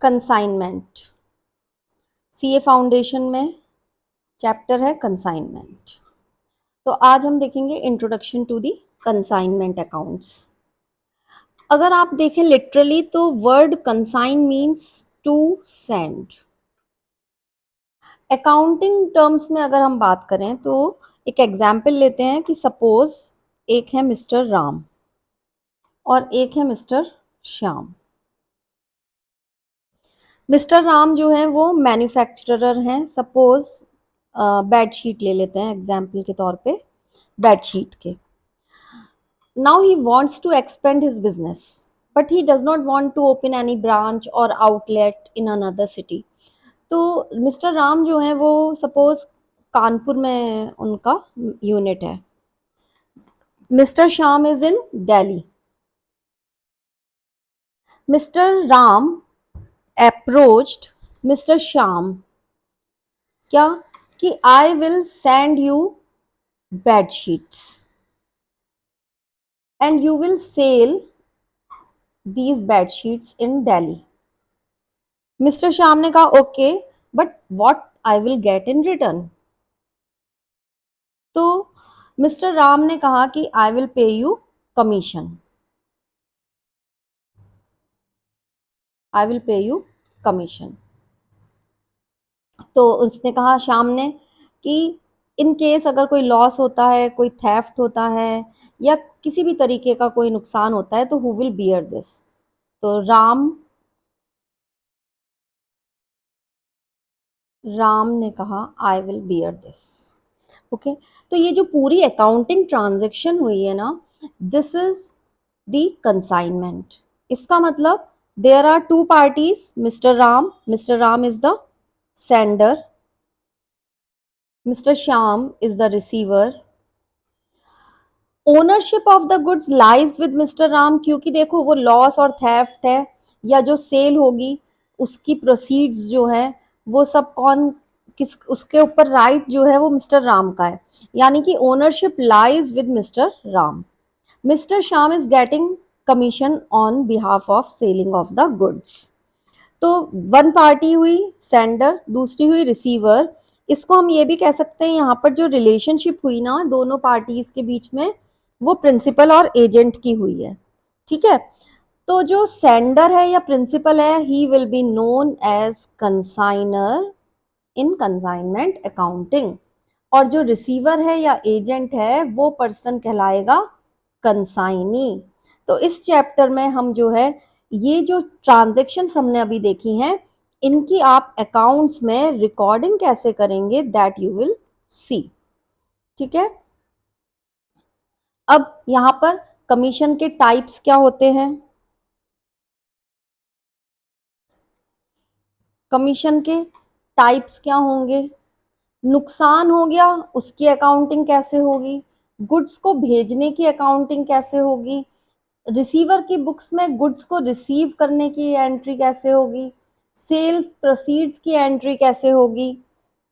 Consignment, CA foundation में chapter है consignment. तो आज हम देखेंगे introduction to the consignment accounts. अगर आप देखें लिटरली तो word consign means to send. Accounting terms में अगर हम बात करें तो एक एग्जाम्पल लेते हैं कि सपोज एक है मिस्टर राम और एक है मिस्टर श्याम। मिस्टर राम जो है वो मैन्युफैक्चरर हैं। सपोज बेडशीट ले लेते हैं एग्जाम्पल के तौर पे, बेडशीट के। Now he wants to expand his business but he does not want to open any branch or outlet in another city. तो मिस्टर राम जो है वो सपोज कानपुर में उनका यूनिट है, mister Shyam is in Delhi. Mister Ram approached mister Shyam क्या कि I will send you bed sheets and you will sell these bed sheets in Delhi. Mister Shyam ने कहा okay but what I will get in return. तो mister Ram ने कहा कि I will pay you commission, I will pay you commission. तो उसने कहा श्याम ने कि इन केस अगर कोई लॉस होता है, कोई थेफ्ट होता है या किसी भी तरीके का कोई नुकसान होता है तो हु विल बियर दिस। तो राम ने कहा I will beer this. Okay, तो ये जो पूरी अकाउंटिंग ट्रांजैक्शन हुई है ना, दिस इज द कंसाइनमेंट। इसका मतलब there are two parties, mister Ram is the sender, mister Shyam is the receiver. Ownership of the goods lies with mister Ram, क्योंकि देखो वो लॉस और थेफ्ट है या जो सेल होगी उसकी प्रोसीड्स जो है वो सब कौन किस उसके ऊपर राइट जो है वो मिस्टर राम का है, यानी कि ownership lies with mister Ram. Mister Shyam is getting commission on behalf of selling of the goods. तो वन पार्टी हुई सेंडर, दूसरी हुई रिसीवर। इसको हम ये भी कह सकते हैं यहाँ पर जो रिलेशनशिप हुई ना दोनों पार्टीज के बीच में वो प्रिंसिपल और एजेंट की हुई है। ठीक है, तो जो सेंडर है या प्रिंसिपल है he will be known as consignor in consignment accounting, और जो रिसीवर है या एजेंट है वो पर्सन कहलाएगा कंसाइनी। तो इस चैप्टर में हम जो है ये जो ट्रांजेक्शन्स हमने अभी देखी हैं इनकी आप अकाउंट्स में रिकॉर्डिंग कैसे करेंगे दैट यू विल सी। ठीक है, अब यहाँ पर कमीशन के टाइप्स क्या होते हैं, कमीशन के टाइप्स क्या होंगे, नुकसान हो गया उसकी अकाउंटिंग कैसे होगी, गुड्स को भेजने की अकाउंटिंग कैसे होगी, रिसीवर की बुक्स में गुड्स को रिसीव करने की एंट्री कैसे होगी, सेल्स प्रोसीड्स की एंट्री कैसे होगी।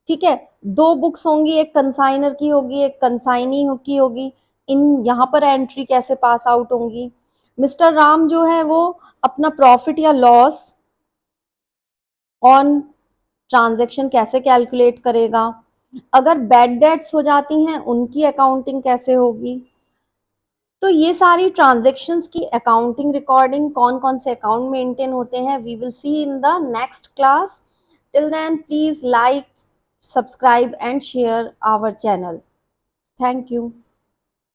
ठीक है, दो बुक्स होंगी, एक कंसाइनर की होगी एक कंसाइनी की होगी, इन यहाँ पर एंट्री कैसे पास आउट होंगी। मिस्टर राम जो है वो अपना प्रॉफिट या लॉस ऑन ट्रांजैक्शन कैसे कैलकुलेट करेगा, अगर बैड डेट्स हो जाती हैं उनकी अकाउंटिंग कैसे होगी। तो ये सारी ट्रांजैक्शंस की अकाउंटिंग रिकॉर्डिंग कौन कौन से अकाउंट मेंटेन होते हैं we will see in the next class. Till then please like, subscribe and share our channel. Thank you.